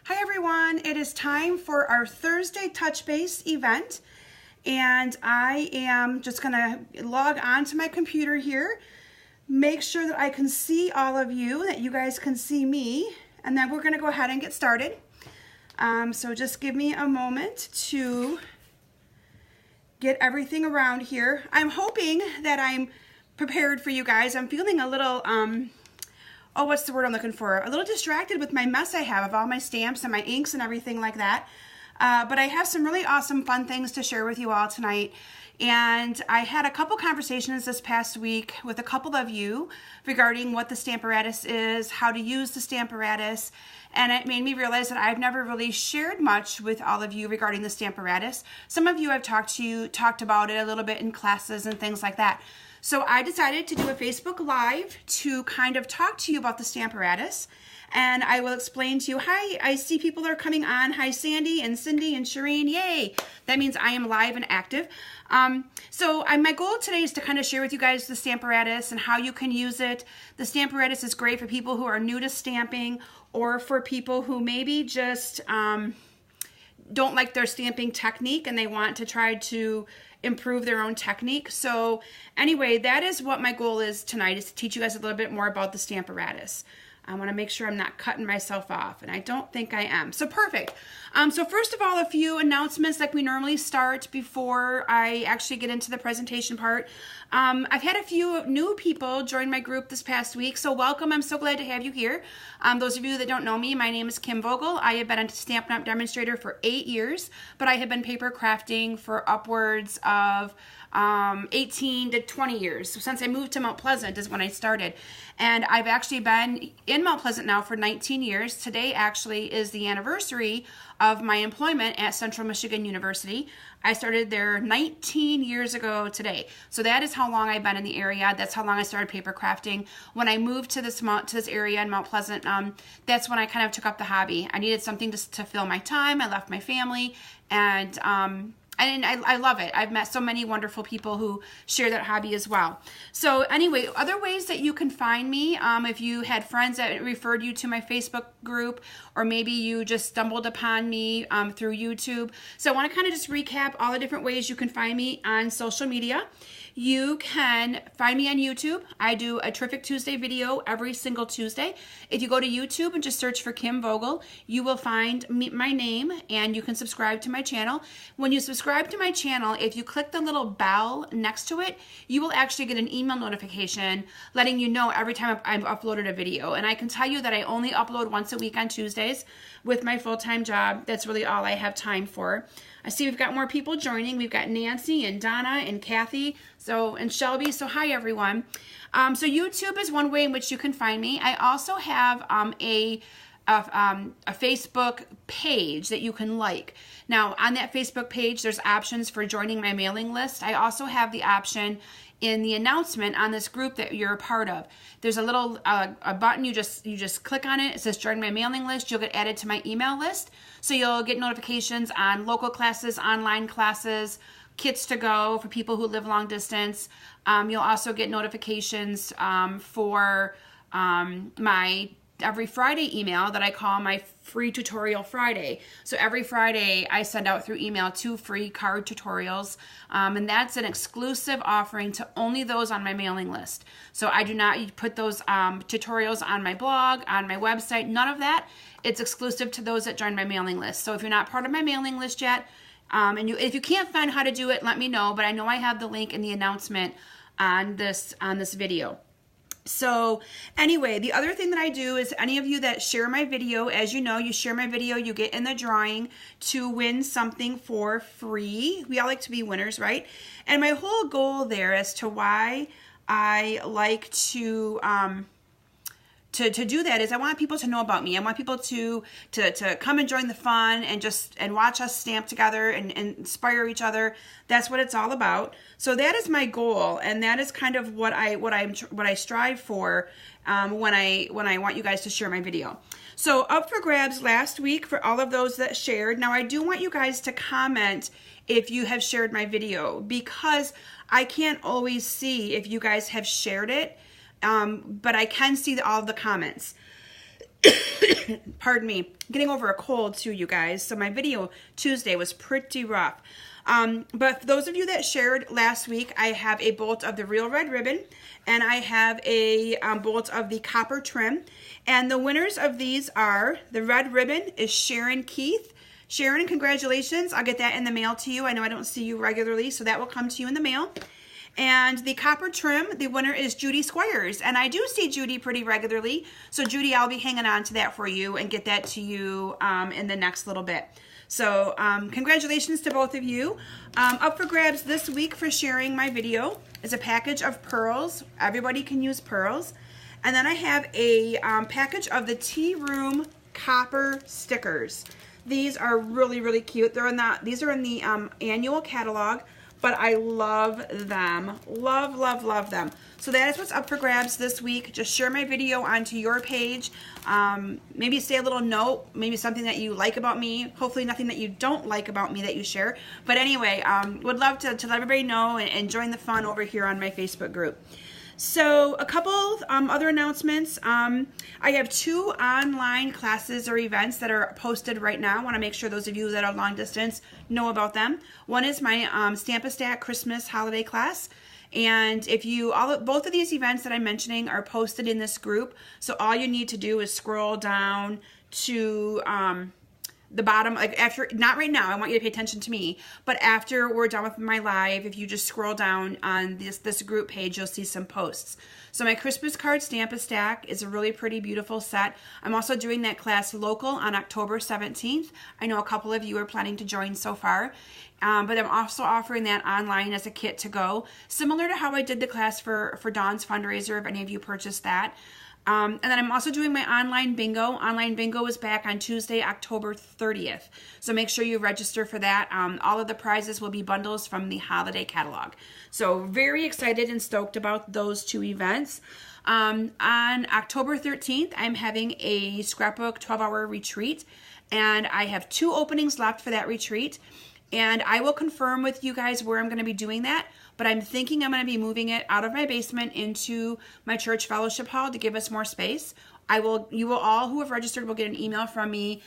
Hi everyone, it is time for our Thursday Touch Base event, and I am just going to log on to my computer here, make sure that I can see all of you, that you guys can see me, and then we're going to go ahead and get started. So just give me a moment to get everything around here. I'm hoping that I'm prepared for you guys. I'm feeling a little, what's the word I'm looking for? A little distracted with my mess I have of all my stamps and my inks and everything like that. But I have some really awesome, fun things to share with you all tonight. And I had a couple conversations this past week with a couple of you regarding what the Stamparatus is, how to use the Stamparatus, and it made me realize that I've never really shared much with all of you regarding the Stamparatus. Some of you I've talked about it a little bit in classes and things like that. So I decided to do a Facebook Live to kind of talk to you about the Stamparatus, and I will explain to you. Hi, I see people are coming on. Hi, Sandy and Cindy and Shireen. Yay! That means I am live and active. My goal today is to kind of share with you guys the Stamparatus and how you can use it. The Stamparatus is great for people who are new to stamping, or for people who maybe just don't like their stamping technique and they want to try to improve their own technique. So anyway, that is what my goal is tonight, is to teach you guys a little bit more about the Stamparatus. I want to make sure I'm not cutting myself off, and I don't think I am. So perfect. So first of all, a few announcements like we normally start before I actually get into the presentation part. I've had a few new people join my group this past week, so welcome. I'm so glad to have you here. Those of you that don't know me, my name is Kim Vogel. I have been a Stampin' Up! Demonstrator for 8 years, but I have been paper crafting for upwards of 18 to 20 years. So since I moved to Mount Pleasant is when I started. And I've actually been in Mount Pleasant now for 19 years. Today actually is the anniversary of my employment at Central Michigan University. I started there 19 years ago today. So that is how long I've been in the area. That's how long I started paper crafting. When I moved to this area in Mount Pleasant, that's when I kind of took up the hobby. I needed something to fill my time. I left my family, and I love it. I've met so many wonderful people who share that hobby as well. So anyway, other ways that you can find me, if you had friends that referred you to my Facebook group, or maybe you just stumbled upon me through YouTube. So I want to kind of just recap all the different ways you can find me on social media. You can find me on YouTube. I do a Terrific Tuesday video every single Tuesday. If you go to YouTube and just search for Kim Vogel, you will find my name, and you can subscribe to my channel. When you subscribe to my channel, if you click the little bell next to it, you will actually get an email notification letting you know every time I've uploaded a video. And I can tell you that I only upload once a week on Tuesdays with my full-time job. That's really all I have time for. I see we've got more people joining. We've got Nancy and Donna and Kathy and Shelby. So hi, everyone. So YouTube is one way in which you can find me. I also have a Facebook page that you can like. Now, on that Facebook page, there's options for joining my mailing list. I also have the option in the announcement on this group that you're a part of. There's a little a button, you just click on it. It says join my mailing list. You'll get added to my email list. So you'll get notifications on local classes, online classes, kits to go for people who live long distance. You'll also get notifications for my every Friday email that I call my free tutorial Friday. So every Friday I send out through email 2 free card tutorials, and that's an exclusive offering to only those on my mailing list. So I do not put those tutorials on my blog, on my website, none of that. It's exclusive to those that join my mailing list. So if you're not part of my mailing list yet, if you can't find how to do it, let me know, but I know I have the link in the announcement on this video. So anyway, the other thing that I do is any of you that share my video, as you know, you share my video, you get in the drawing to win something for free. We all like to be winners, right? And my whole goal there as to why I like to do that is I want people to know about me. I want people to come and join the fun and watch us stamp together and inspire each other. That's what it's all about. So that is my goal, and that is kind of what I strive for when I want you guys to share my video. So up for grabs last week for all of those that shared. Now I do want you guys to comment if you have shared my video, because I can't always see if you guys have shared it. but I can see all of the comments. Pardon me, getting over a cold too, you guys. So my video Tuesday was pretty rough. But for those of you that shared last week, I have a bolt of the real red ribbon, and I have a bolt of the copper trim. And the winners of these are, the red ribbon is Sharon Keith. Sharon, congratulations. I'll get that in the mail to you. I know I don't see you regularly, so that will come to you in the mail. And the copper trim, the winner is Judy Squires. And I do see Judy pretty regularly. So Judy, I'll be hanging on to that for you and get that to you in the next little bit. So congratulations to both of you. Up for grabs this week for sharing my video is a package of pearls. Everybody can use pearls. And then I have a package of the Tea Room copper stickers. These are really, really cute. These are in the annual catalog, but I love them. Love, love, love them. So that is what's up for grabs this week. Just share my video onto your page. Maybe say a little note, maybe something that you like about me. Hopefully nothing that you don't like about me that you share. But anyway, would love to let everybody know and join the fun over here on my Facebook group. So a couple other announcements. I have 2 online classes or events that are posted right now. I want to make sure those of you that are long distance know about them. One is my Stamp a Stack Christmas holiday class. And if you, both of these events that I'm mentioning are posted in this group. So all you need to do is scroll down to the bottom, like after, not right now, I want you to pay attention to me, but after we're done with my live, if you just scroll down on this group page, you'll see some posts. So my Christmas card Stamp a Stack is a really pretty, beautiful set. I'm also doing that class local on October 17th. I know a couple of you are planning to join so far, but I'm also offering that online as a kit to go, similar to how I did the class for Dawn's fundraiser, if any of you purchased that. And then I'm also doing my online bingo. Online bingo is back on Tuesday, October 30th. So make sure you register for that. All of the prizes will be bundles from the holiday catalog. So very excited and stoked about those 2 events. On October 13th, I'm having a scrapbook 12-hour retreat, and I have 2 openings left for that retreat. And I will confirm with you guys where I'm going to be doing that, but I'm thinking I'm going to be moving it out of my basement into my church fellowship hall to give us more space. You will all who have registered will get an email from me,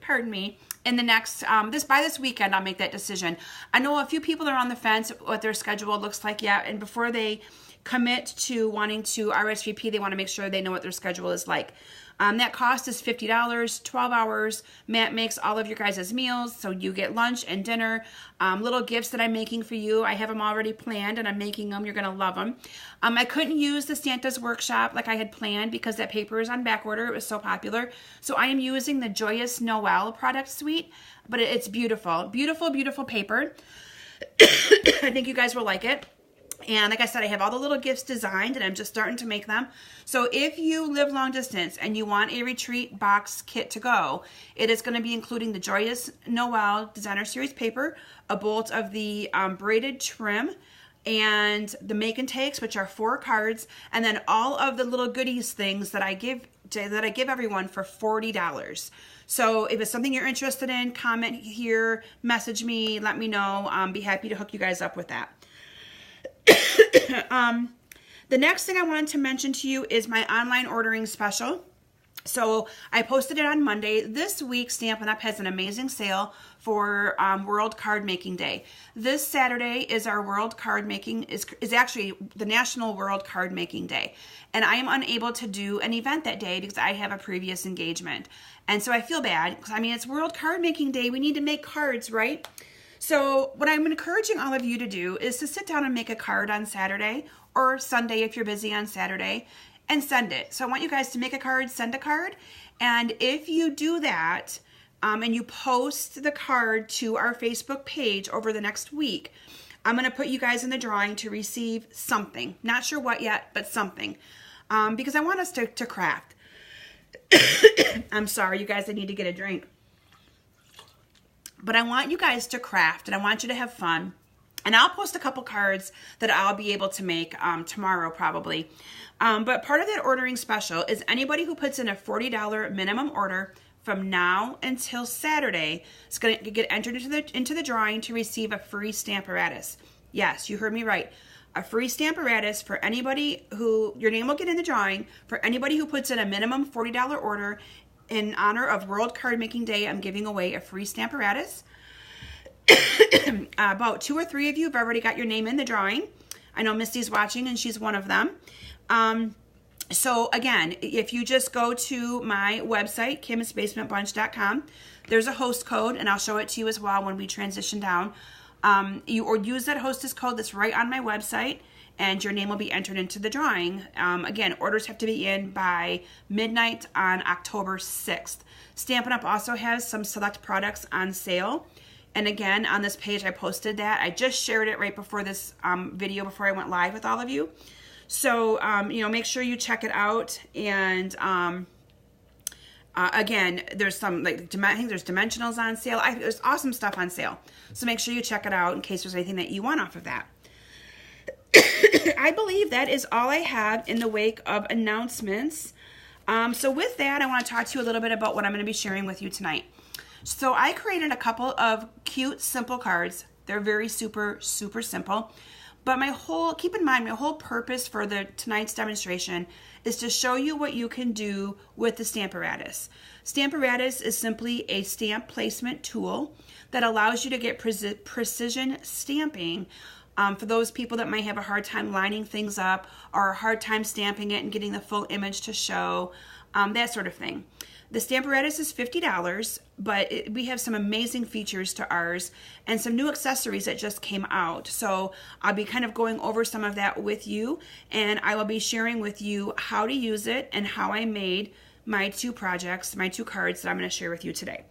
pardon me, in the next, by this weekend, I'll make that decision. I know a few people are on the fence what their schedule looks like yet, and before they commit to wanting to RSVP, they want to make sure they know what their schedule is like. That cost is $50, 12 hours. Matt makes all of your guys' meals, so you get lunch and dinner. Little gifts that I'm making for you. I have them already planned, and I'm making them. You're going to love them. I couldn't use the Santa's Workshop like I had planned because that paper is on back order. It was so popular. So I am using the Joyous Noel product suite, but it's beautiful. Beautiful, beautiful paper. I think you guys will like it. And like I said, I have all the little gifts designed, and I'm just starting to make them. So if you live long distance and you want a retreat box kit to go, it is going to be including the Joyous Noel Designer Series paper, a bolt of the braided trim, and the make and takes, which are 4 cards, and then all of the little goodies things that I give everyone for $40. So if it's something you're interested in, comment here, message me, let me know. Be happy to hook you guys up with that. The next thing I wanted to mention to you is my online ordering special. So I posted it on Monday. This week, Stampin' Up! Has an amazing sale for World Card Making Day. This Saturday is our World Card Making, is actually the National World Card Making Day. And I am unable to do an event that day because I have a previous engagement. And so I feel bad because, I mean, it's World Card Making Day. We need to make cards, right? So what I'm encouraging all of you to do is to sit down and make a card on Saturday or Sunday if you're busy on Saturday and send it. So I want you guys to make a card, send a card. And if you do that and you post the card to our Facebook page over the next week, I'm going to put you guys in the drawing to receive something. Not sure what yet, but something. Because I want us to craft. I'm sorry, you guys, I need to get a drink. But I want you guys to craft, and I want you to have fun. And I'll post a couple cards that I'll be able to make tomorrow probably. But part of that ordering special is anybody who puts in a $40 minimum order from now until Saturday is going to get entered into the drawing to receive a free Stamparatus. Yes, you heard me right. a free Stamparatus for anybody who, your name will get in the drawing, for anybody who puts in a minimum $40 order. In honor of World Card Making Day, I'm giving away a free Stamparatus. About 2 or 3 of you have already got your name in the drawing. I know Misty's watching and she's one of them. So again, if you just go to my website, kimsbasementbunch.com, there's a host code, and I'll show it to you as well when we transition down. Or use that hostess code that's right on my website, and your name will be entered into the drawing. Again, orders have to be in by midnight on October 6th. Stampin' Up! Also has some select products on sale. And again, on this page, I posted that. I just shared it right before this video, before I went live with all of you. So, you know, make sure you check it out. And again, there's some, like, I think there's dimensionals on sale. There's awesome stuff on sale. So make sure you check it out in case there's anything that you want off of that. I believe that is all I have in the wake of announcements. So with that, I want to talk to you a little bit about what I'm going to be sharing with you tonight. So I created a couple of cute, simple cards. They're very super simple. But keep in mind, my whole purpose for tonight's demonstration is to show you what you can do with the Stamparatus. Stamparatus is simply a stamp placement tool that allows you to get precision stamping for those people that might have a hard time lining things up, or a hard time stamping it and getting the full image to show, that sort of thing. The Stamparatus is $50, but we have some amazing features to ours and some new accessories that just came out. So I'll be kind of going over some of that with you, and I will be sharing with you how to use it and how I made my 2 projects, my 2 cards that I'm going to share with you today.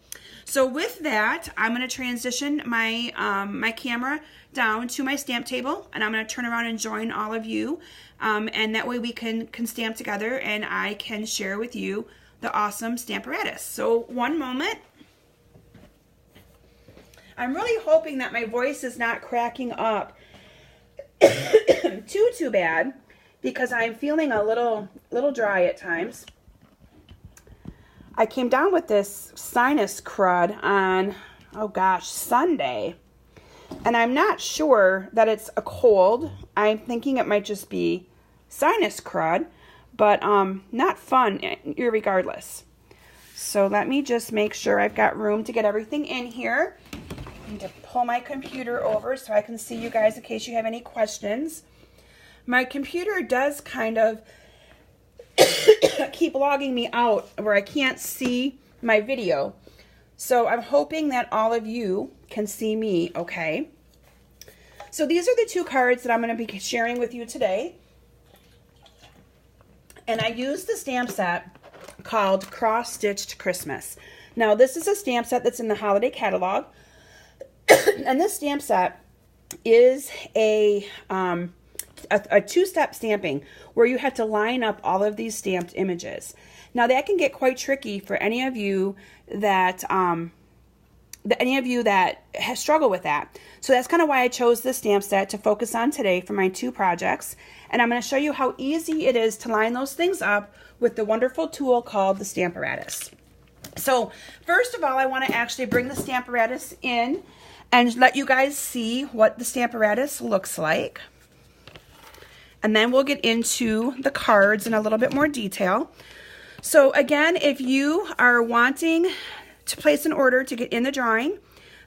So with that, I'm going to transition my my camera down to my stamp table, and I'm going to turn around and join all of you, and that way we can stamp together, and I can share with you the awesome Stamparatus. So one moment. I'm really hoping that my voice is not cracking up too bad, because I'm feeling a little dry at times. I came down with this sinus crud on, oh gosh, Sunday. And I'm not sure that it's a cold. I'm thinking it might just be sinus crud, but not fun irregardless. So let me just make sure I've got room to get everything in here. I need to pull my computer over so I can see you guys in case you have any questions. My computer does kind of keep logging me out where I can't see my video. So I'm hoping that all of you can see me okay. So these are the 2 cards that I'm going to be sharing with you today. And I used the stamp set called Cross Stitched Christmas. Now this is a stamp set that's in the holiday catalog. And this stamp set is a 2-step stamping where you have to line up all of these stamped images. Now that can get quite tricky for any of you that struggle with that. So that's kind of why I chose this stamp set to focus on today for my 2 projects. And I'm going to show you how easy it is to line those things up with the wonderful tool called the Stamparatus. So first of all, I want to actually bring the Stamparatus in and let you guys see what the Stamparatus looks like. And then we'll get into the cards in a little bit more detail. So again, if you are wanting to place an order to get in the drawing,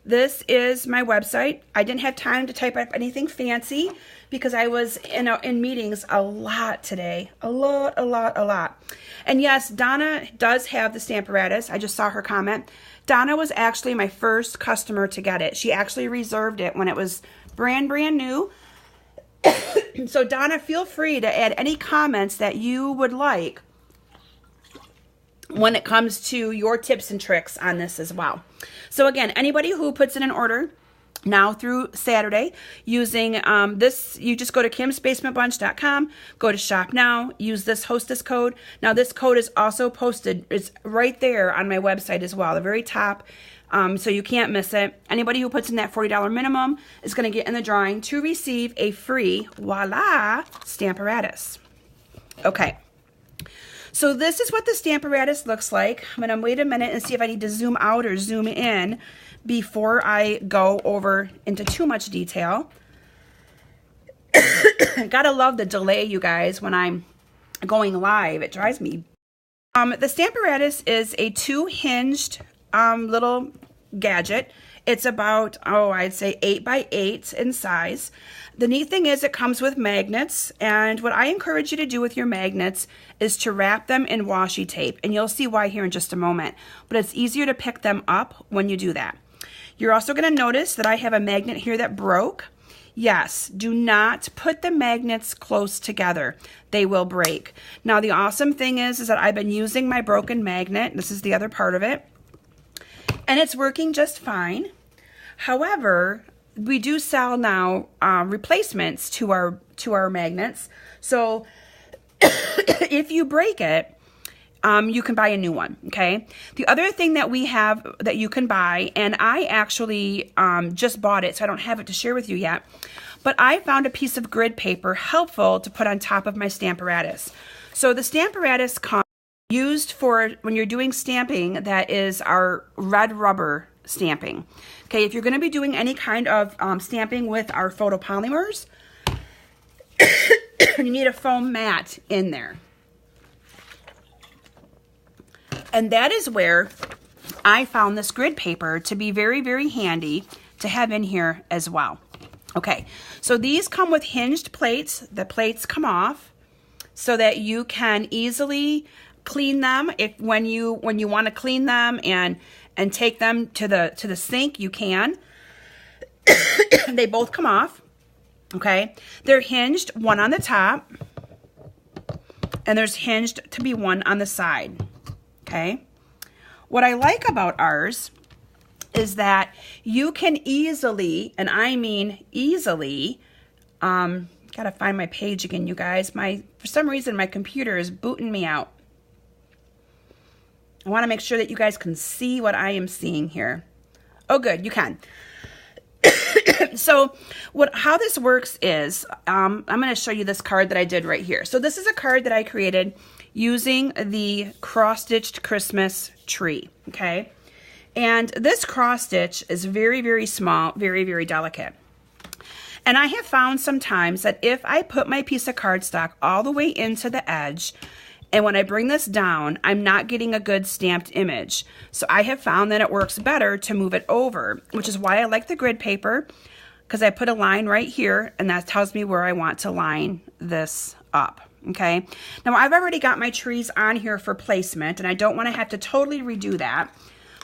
this is my website. I didn't have time to type up anything fancy because I was in meetings a lot today. A lot. And yes, Donna does have the Stamparatus. I just saw her comment. Donna was actually my first customer to get it. She actually reserved it when it was brand new. So Donna, feel free to add any comments that you would like when it comes to your tips and tricks on this as well. So again, anybody who puts in an order now through Saturday using this, you just go to kimsbasementbunch.com, go to shop now, use this hostess code. Now this code is also posted, it's right there on my website as well, the very top, so you can't miss it. Anybody who puts in that $40 minimum is going to get in the drawing to receive a free, voila, Stamparatus. Okay. So this is what the Stamparatus looks like. I'm going to wait a minute and see if I need to zoom out or zoom in before I go over into too much detail. Gotta love the delay, you guys, when I'm going live. It drives me. The Stamparatus is a 2-hinged little gadget. It's about, I'd say 8 by 8 in size. The neat thing is it comes with magnets, and what I encourage you to do with your magnets is to wrap them in washi tape, and you'll see why here in just a moment. But it's easier to pick them up when you do that. You're also going to notice that I have a magnet here that broke. Yes, do not put the magnets close together. They will break. Now, the awesome thing is that I've been using my broken magnet. This is the other part of it. And it's working just fine. However, we do sell now replacements to our magnets. So if you break it, you can buy a new one, okay? The other thing that we have that you can buy, and I actually just bought it, so I don't have it to share with you yet, but I found a piece of grid paper helpful to put on top of my Stamparatus. So the Stamparatus comes used for when you're doing stamping, that is our red rubber stamping. Okay, if you're going to be doing any kind of stamping with our photopolymers, you need a foam mat in there. And that is where I found this grid paper to be very, very handy to have in here as well. Okay, so these come with hinged plates. The plates come off so that you can easily clean them when you want to clean them and take them to the sink, you can. They both come off. Okay, they're hinged, one on the top, and there's hinged to be one on the side. Okay, what I like about ours is that you can easily, and I mean easily, gotta find my page again, you guys. For some reason my computer is booting me out. I want to make sure that you guys can see what I am seeing here. Oh, good, you can. So how this works is, I'm going to show you this card that I did right here. So this is a card that I created using the cross-stitched Christmas tree, okay? And this cross-stitch is very, very small, very, very delicate. And I have found sometimes that if I put my piece of cardstock all the way into the edge, and when I bring this down, I'm not getting a good stamped image. So I have found that it works better to move it over, which is why I like the grid paper, because I put a line right here, and that tells me where I want to line this up, okay? Now, I've already got my trees on here for placement, and I don't want to have to totally redo that,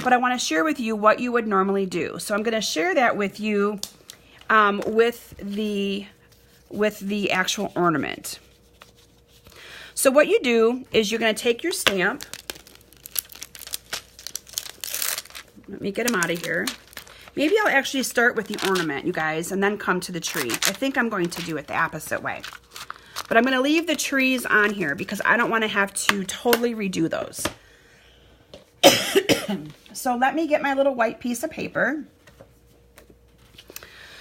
but I want to share with you what you would normally do. So I'm going to share that with you with the actual ornament. So what you do is you're going to take your stamp. Let me get them out of here. Maybe I'll actually start with the ornament, you guys, and then come to the tree. I think I'm going to do it the opposite way. But I'm going to leave the trees on here because I don't want to have to totally redo those. So let me get my little white piece of paper.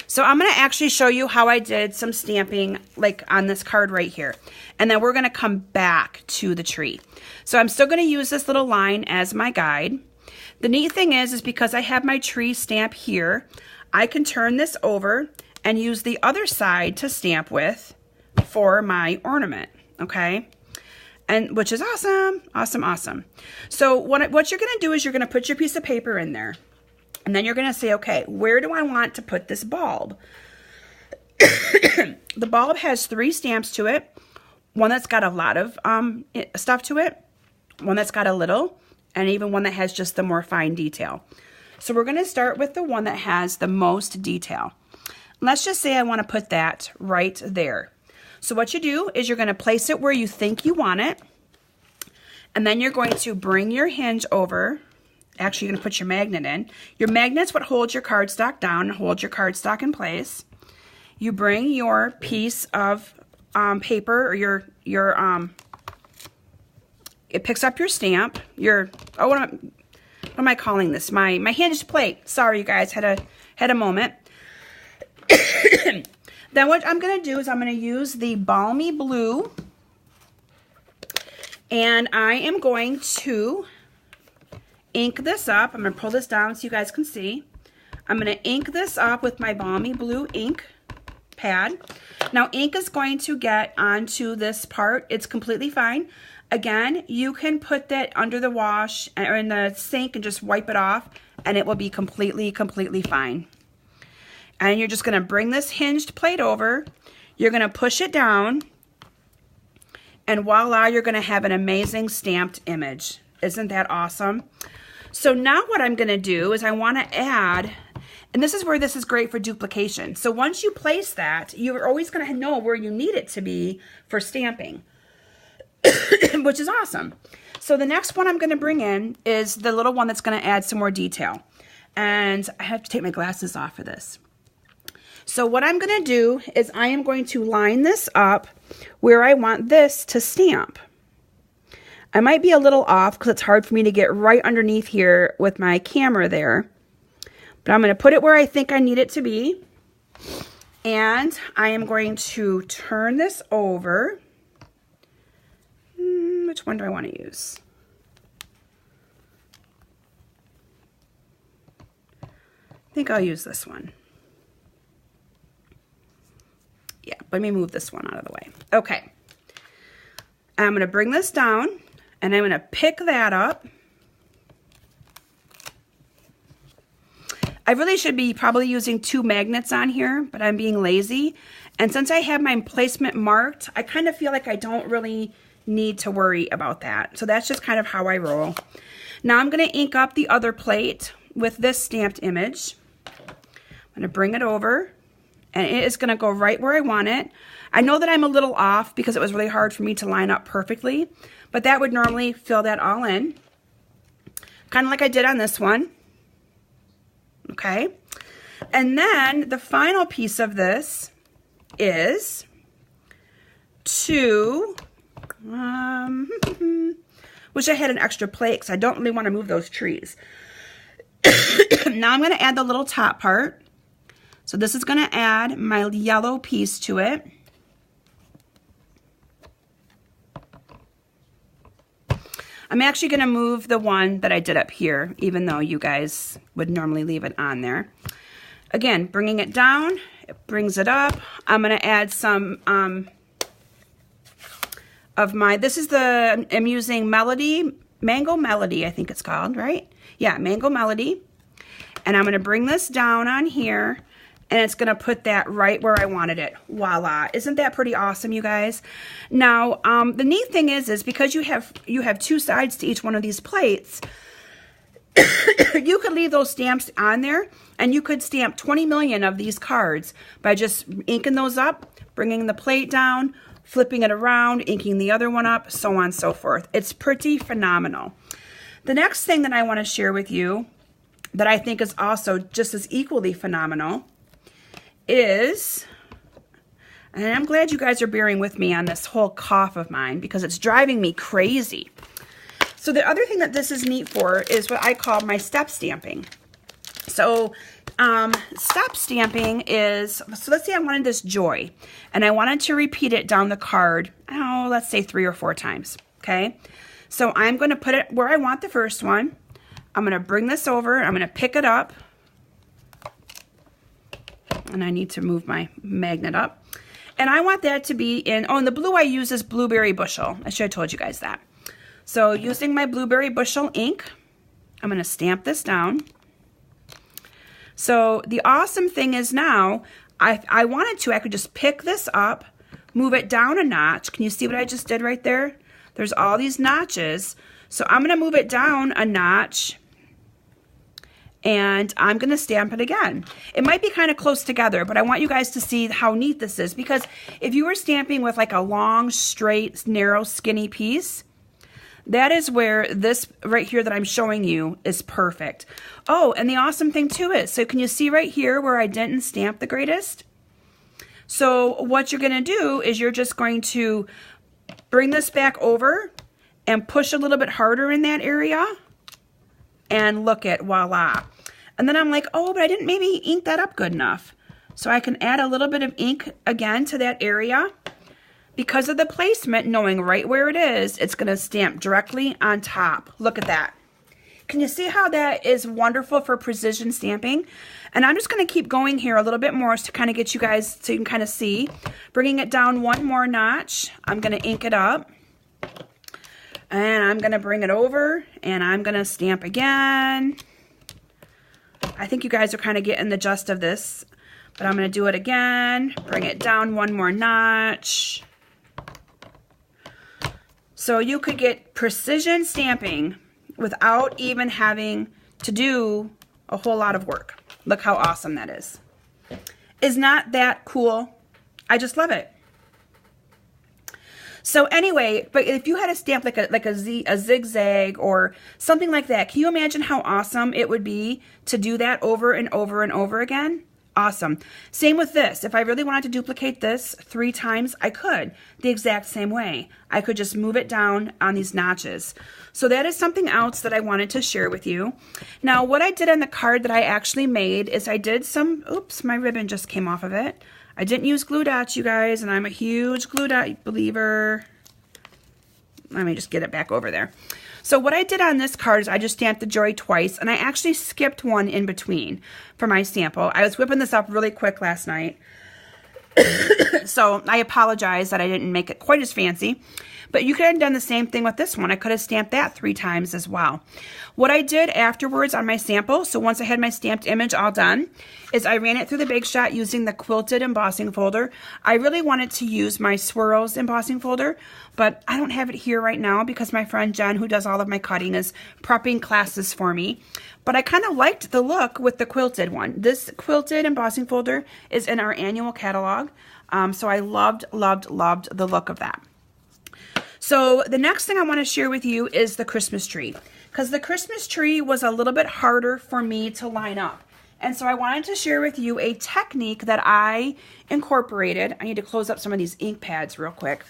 So I'm going to actually show you how I did some stamping like on this card right here. And then we're going to come back to the tree. So I'm still going to use this little line as my guide. The neat thing is because I have my tree stamp here, I can turn this over and use the other side to stamp with for my ornament, okay? And which is awesome, awesome, awesome. So what you're going to do is you're going to put your piece of paper in there. And then you're going to say, okay, where do I want to put this bulb? The bulb has 3 stamps to it. One that's got a lot of stuff to it. One that's got a little. And even one that has just the more fine detail. So we're going to start with the one that has the most detail. Let's just say I want to put that right there. So what you do is you're going to place it where you think you want it. And then you're going to bring your hinge over. Actually, you're going to put your magnet in. Your magnet's what holds your cardstock down and holds your cardstock in place. You bring your piece of paper or it picks up your stamp. What am I calling this? My hinged plate. Sorry, you guys, had a moment. Then what I'm going to do is I'm going to use the Balmy Blue, and I am going to ink this up. I'm going to pull this down so you guys can see. I'm going to ink this up with my Balmy Blue ink. pad. Now ink is going to get onto this part. It's completely fine. Again, you can put that under the wash or in the sink and just wipe it off, and it will be completely fine. And you're just gonna bring this hinged plate over, you're gonna push it down, and voila, you're gonna have an amazing stamped image. Isn't that awesome? So now what I'm gonna do is I wanna add, and this is where this is great for duplication. So once you place that, you're always gonna know where you need it to be for stamping, which is awesome. So the next one I'm gonna bring in is the little one that's gonna add some more detail. And I have to take my glasses off for this. So what I'm gonna do is I am going to line this up where I want this to stamp. I might be a little off because it's hard for me to get right underneath here with my camera there. But I'm gonna put it where I think I need it to be. And I am going to turn this over. Which one do I wanna use? I think I'll use this one. Yeah, let me move this one out of the way. Okay. I'm going to bring this down, and I'm going to pick that up. I really should be probably using 2 magnets on here, but I'm being lazy. And since I have my placement marked, I kind of feel like I don't really need to worry about that. So that's just kind of how I roll. Now I'm going to ink up the other plate with this stamped image. I'm going to bring it over. And it is going to go right where I want it. I know that I'm a little off because it was really hard for me to line up perfectly, but that would normally fill that all in. Kind of like I did on this one. Okay. And then the final piece of this is to, wish I had an extra plate because I don't really want to move those trees. Now I'm going to add the little top part. So this is going to add my yellow piece to it. I'm actually going to move the one that I did up here, even though you guys would normally leave it on there. Again, bringing it down, it brings it up. I'm going to add some of my, this is the, I'm using Mango Melody, I think it's called, right? Yeah, Mango Melody. And I'm going to bring this down on here. And it's going to put that right where I wanted it. Voila. Isn't that pretty awesome, you guys? Now, the neat thing is because you have 2 sides to each one of these plates, you could leave those stamps on there, and you could stamp 20 million of these cards by just inking those up, bringing the plate down, flipping it around, inking the other one up, so on and so forth. It's pretty phenomenal. The next thing that I want to share with you that I think is also just as equally phenomenal is, and I'm glad you guys are bearing with me on this whole cough of mine because it's driving me crazy. So the other thing that this is neat for is what I call my step stamping. So step stamping is, so let's say I wanted this joy and I wanted to repeat it down the card, oh, let's say 3 or 4 times, okay? So I'm going to put it where I want the first one. I'm going to bring this over, I'm going to pick it up. And I need to move my magnet up. And I want that to be in, oh, and the blue I use is Blueberry Bushel. I should have told you guys that. So using my Blueberry Bushel ink, I'm going to stamp this down. So the awesome thing is now, I wanted to, I could just pick this up, move it down a notch. Can you see what I just did right there? There's all these notches. So I'm going to move it down a notch. And I'm going to stamp it again. It might be kind of close together, but I want you guys to see how neat this is, because if you were stamping with like a long, straight, narrow, skinny piece, that is where this right here that I'm showing you is perfect. Oh, and the awesome thing too is, so can you see right here where I didn't stamp the greatest? So what you're going to do is you're just going to bring this back over and push a little bit harder in that area. And look at, voila. And then I'm like, oh, but I didn't maybe ink that up good enough. So I can add a little bit of ink again to that area. Because of the placement, knowing right where it is, it's going to stamp directly on top. Look at that. Can you see how that is wonderful for precision stamping? And I'm just going to keep going here a little bit more to kind of get you guys so you can kind of see. Bringing it down one more notch, I'm going to ink it up. And I'm going to bring it over and I'm going to stamp again. I think you guys are kind of getting the gist of this, but I'm going to do it again. Bring it down one more notch. So you could get precision stamping without even having to do a whole lot of work. Look how awesome that is. Is not that cool? I just love it. So anyway, but if you had a stamp like a zigzag or something like that, can you imagine how awesome it would be to do that over and over and over again? Awesome. Same with this. If I really wanted to duplicate this 3 times, I could the exact same way. I could just move it down on these notches. So that is something else that I wanted to share with you. Now, what I did on the card that I actually made is I did some, oops, my ribbon just came off of it. I didn't use glue dots, you guys, and I'm a huge glue dot believer. Let me just get it back over there. So what I did on this card is I just stamped the joy twice, and I actually skipped one in between for my sample. I was whipping this up really quick last night, so I apologize that I didn't make it quite as fancy. But you could have done the same thing with this one. I could have stamped that 3 times as well. What I did afterwards on my sample, so once I had my stamped image all done, is I ran it through the Big Shot using the quilted embossing folder. I really wanted to use my Swirls embossing folder, but I don't have it here right now because my friend Jen, who does all of my cutting, is prepping classes for me. But I kind of liked the look with the quilted one. This quilted embossing folder is in our annual catalog, so I loved the look of that. So the next thing I want to share with you is the Christmas tree, because the Christmas tree was a little bit harder for me to line up. And so I wanted to share with you a technique that I incorporated. I need to close up some of these ink pads real quick.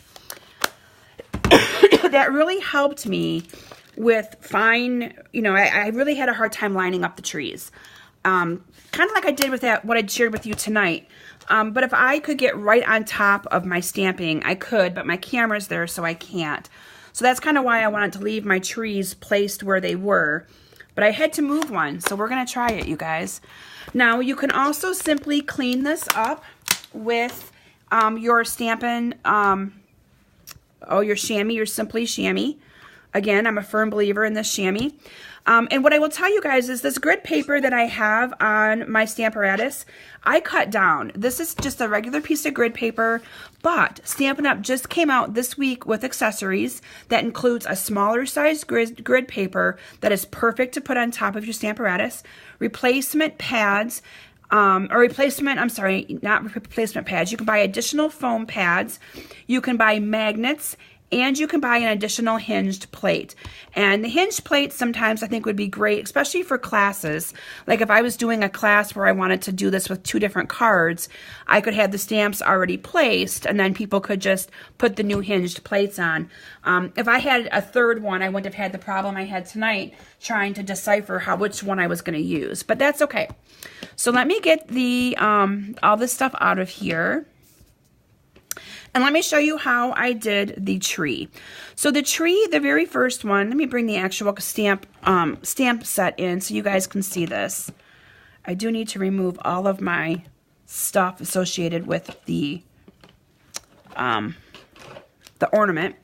That really helped me with I really had a hard time lining up the trees. Kind of like I did with what I shared with you tonight. But if I could get right on top of my stamping, I could, but my camera's there, so I can't. So that's kind of why I wanted to leave my trees placed where they were. But I had to move one, so we're going to try it, you guys. Now, you can also simply clean this up with your Stampin', your chamois, your Simply chamois. Again, I'm a firm believer in this chamois. And what I will tell you guys is this grid paper that I have on my Stamparatus, I cut down. This is just a regular piece of grid paper, but Stampin' Up! Just came out this week with accessories that includes a smaller size grid paper that is perfect to put on top of your Stamparatus, replacement pads, not replacement pads. You can buy additional foam pads. You can buy magnets, and you can buy an additional hinged plate. And the hinged plate sometimes I think would be great, especially for classes. Like if I was doing a class where I wanted to do this with 2 different cards, I could have the stamps already placed, and then people could just put the new hinged plates on. If I had a third one, I wouldn't have had the problem I had tonight trying to decipher which one I was going to use. But that's okay. So let me get the all this stuff out of here. And let me show you how I did the tree. So the tree, the very first one, let me bring the actual stamp set in so you guys can see this. I do need to remove all of my stuff associated with the ornament.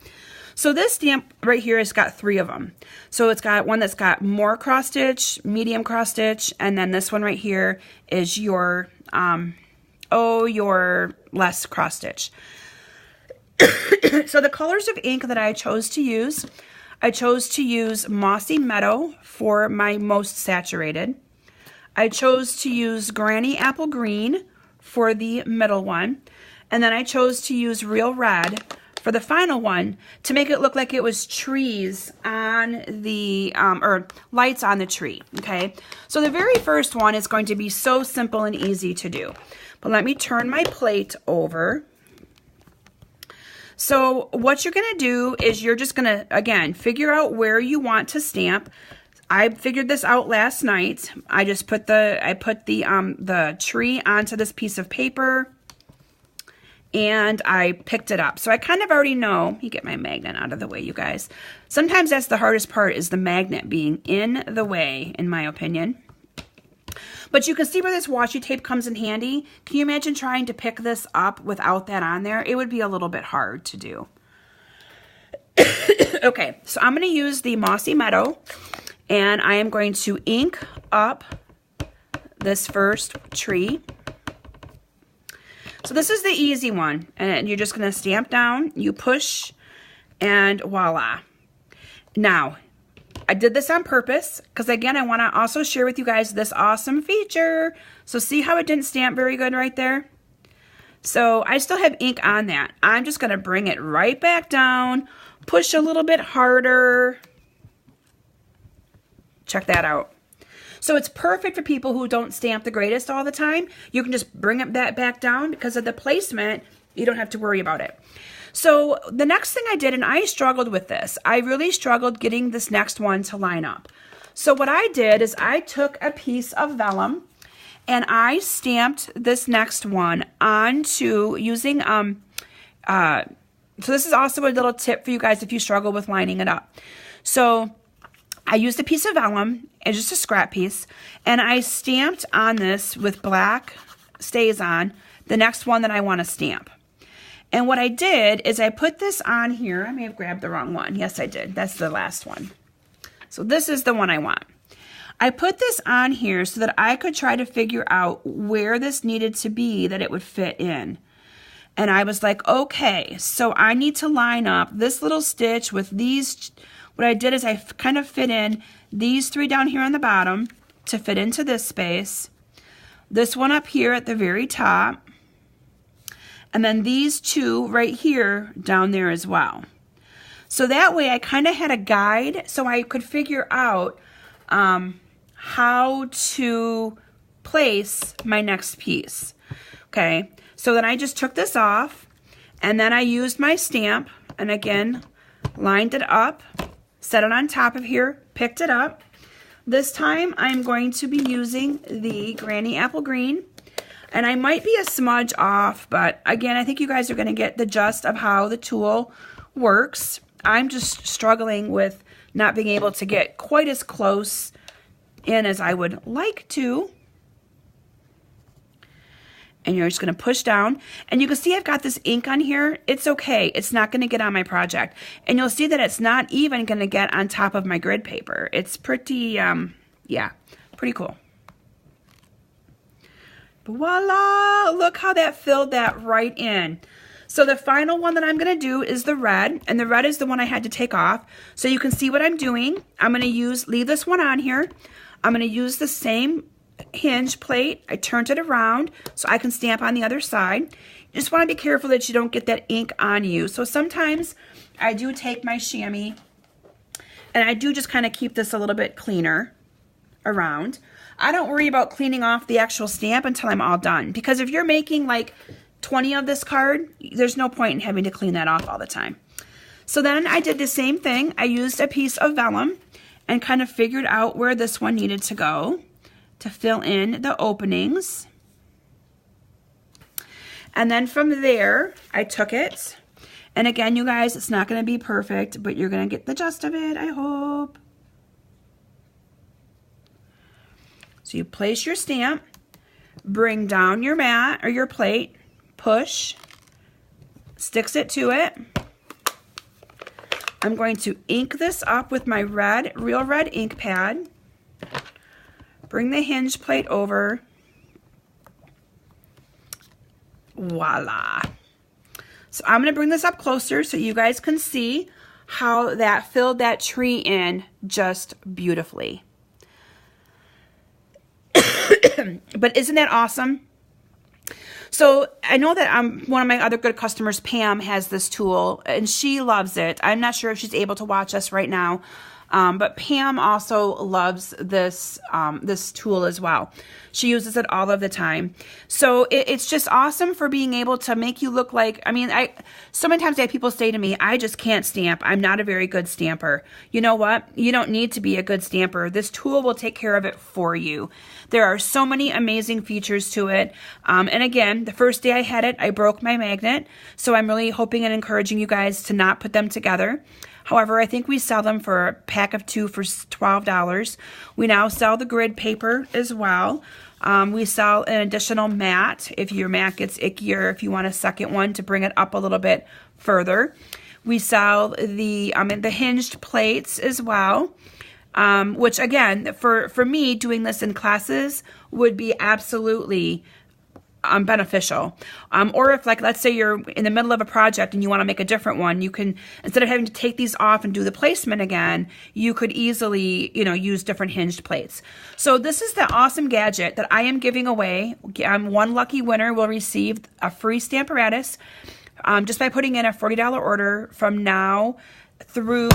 So this stamp right here has got 3 of them. So it's got one that's got more cross stitch, medium cross stitch, and then this one right here is your less cross stitch. So the colors of ink that I chose to use Mossy Meadow for my most saturated. I chose to use Granny Apple Green for the middle one. And then I chose to use Real Red for the final one to make it look like it was trees on the, or lights on the tree, okay? So the very first one is going to be so simple and easy to do. But let me turn my plate over. So what you're going to do is you're just going to, again, figure out where you want to stamp. I figured this out last night. I just put the tree onto this piece of paper, and I picked it up. So I kind of already know. Let me get my magnet out of the way, you guys. Sometimes that's the hardest part, is the magnet being in the way, in my opinion. But you can see where this washi tape comes in handy. Can you imagine trying to pick this up without that on there? It would be a little bit hard to do. Okay, so I'm going to use the Mossy Meadow, and I am going to ink up this first tree. So this is the easy one, and you're just going to stamp down, you push, and voila. Now, I did this on purpose because, again, I want to also share with you guys this awesome feature. So see how it didn't stamp very good right there? So I still have ink on that. I'm just going to bring it right back down, push a little bit harder. Check that out. So it's perfect for people who don't stamp the greatest all the time. You can just bring it back down because of the placement. You don't have to worry about it. So the next thing I did, and I struggled with this. I really struggled getting this next one to line up. So what I did is I took a piece of vellum and I stamped this next one onto using, so this is also a little tip for you guys if you struggle with lining it up. So I used a piece of vellum, and just a scrap piece, and I stamped on this with black stays on the next one that I want to stamp. And what I did is I put this on here. I may have grabbed the wrong one. Yes, I did. That's the last one. So this is the one I want. I put this on here so that I could try to figure out where this needed to be that it would fit in. And I was like, okay, so I need to line up this little stitch with these. What I did is I kind of fit in these three down here on the bottom to fit into this space. This one up here at the very top. And then these two right here down there as well. So that way I kind of had a guide so I could figure out how to place my next piece. Okay, so then I just took this off and then I used my stamp and again lined it up, set it on top of here, picked it up. This time I'm going to be using the Granny Apple Green, and I might be a smudge off, but again, I think you guys are going to get the gist of how the tool works. I'm just struggling with not being able to get quite as close in as I would like to. And you're just going to push down. And you can see I've got this ink on here. It's okay. It's not going to get on my project. And you'll see that it's not even going to get on top of my grid paper. It's pretty, yeah, pretty cool. Voila! Look how that filled that right in. So the final one that I'm going to do is the red. And the red is the one I had to take off. So you can see what I'm doing. I'm going to leave this one on here. I'm going to use the same hinge plate. I turned it around so I can stamp on the other side. You just want to be careful that you don't get that ink on you. So sometimes I do take my chamois and I do just kind of keep this a little bit cleaner around. I don't worry about cleaning off the actual stamp until I'm all done, because if you're making like 20 of this card, there's no point in having to clean that off all the time. So then I did the same thing. I used a piece of vellum and kind of figured out where this one needed to go to fill in the openings. And then from there, I took it. And again, you guys, it's not going to be perfect, but you're going to get the gist of it, I hope. So you place your stamp, bring down your mat or your plate, push, sticks it to it. I'm going to ink this up with my real red ink pad. Bring the hinge plate over. Voila. So I'm going to bring this up closer so you guys can see how that filled that tree in just beautifully. But isn't that awesome? So I know that one of my other good customers, Pam, has this tool and she loves it. I'm not sure if she's able to watch us right now. But Pam also loves this, this tool as well. She uses it all of the time. So it's just awesome for being able to make you look like, I mean, so many times I have people say to me, I just can't stamp. I'm not a very good stamper. You know what? You don't need to be a good stamper. This tool will take care of it for you. There are so many amazing features to it. And again, the first day I had it, I broke my magnet. So I'm really hoping and encouraging you guys to not put them together. However, I think we sell them for a pack of 2 for $12. We now sell the grid paper as well. We sell an additional mat if your mat gets icky or if you want a second one to bring it up a little bit further. We sell the hinged plates as well, which again, for me, doing this in classes would be absolutely beneficial. Or if, like, let's say you're in the middle of a project and you want to make a different one, you can, instead of having to take these off and do the placement again, you could easily, use different hinged plates. So this is the awesome gadget that I am giving away. One lucky winner will receive a free Stamparatus just by putting in a $40 order from now through,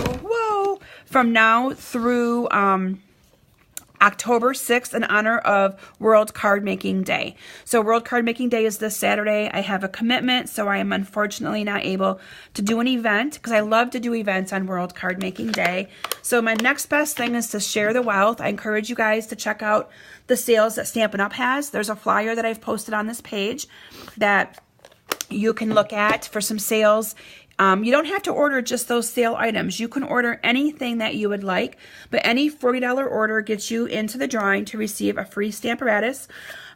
October 6th in honor of World Card Making Day. So World Card Making Day is this Saturday. I have a commitment, so I am unfortunately not able to do an event because I love to do events on World Card Making Day. So my next best thing is to share the wealth. I encourage you guys to check out the sales that Stampin' Up! Has. There's a flyer that I've posted on this page that you can look at for some sales. You don't have to order just those sale items. You can order anything that you would like, but any $40 order gets you into the drawing to receive a free Stamparatus.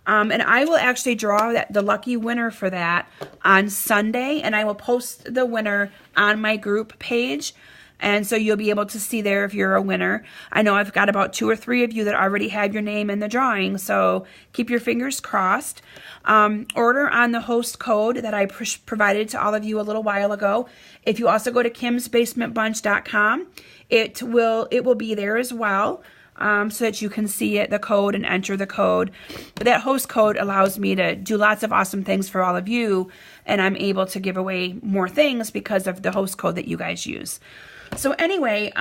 And I will actually draw the lucky winner for that on Sunday, and I will post the winner on my group page. And so you'll be able to see there if you're a winner. I know I've got about 2 or 3 of you that already have your name in the drawing, so keep your fingers crossed. Order on the host code that I provided to all of you a little while ago. If you also go to kimsbasementbunch.com, it will be there as well, so that you can see it, the code, and enter the code. But that host code allows me to do lots of awesome things for all of you, and I'm able to give away more things because of the host code that you guys use. So anyway,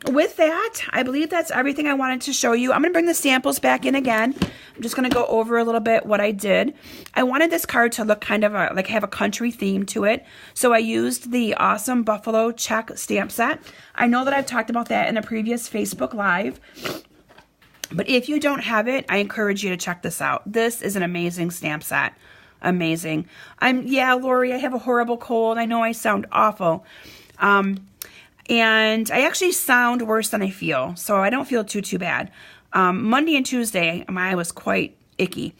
with that, I believe that's everything I wanted to show you. I'm going to bring the samples back in again. I'm just going to go over a little bit what I did. I wanted this card to look kind of like have a country theme to it. So I used the awesome Buffalo check stamp set. I know that I've talked about that in a previous Facebook Live. But if you don't have it, I encourage you to check this out. This is an amazing stamp set. Amazing. Yeah, Lori, I have a horrible cold. I know I sound awful. And I actually sound worse than I feel, so I don't feel too bad. Monday and Tuesday, I was quite icky.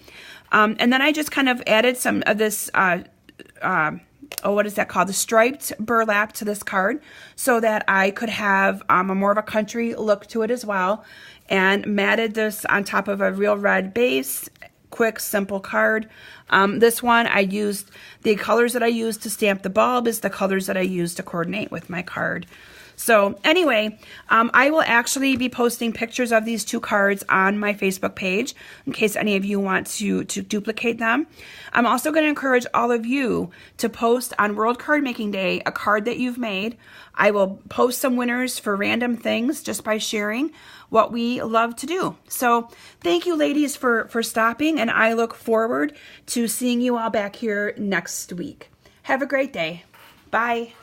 And then I just kind of added some of this, what is that called? The striped burlap to this card so that I could have a more of a country look to it as well. And matted this on top of a real red base. Quick, simple card. This one, I used the colors that I used to stamp the bulb is the colors that I used to coordinate with my card. So anyway, I will actually be posting pictures of these 2 cards on my Facebook page in case any of you want to duplicate them. I'm also going to encourage all of you to post on World Card Making Day a card that you've made. I will post some winners for random things just by sharing what we love to do. So thank you, ladies, for stopping, and I look forward to seeing you all back here next week. Have a great day. Bye.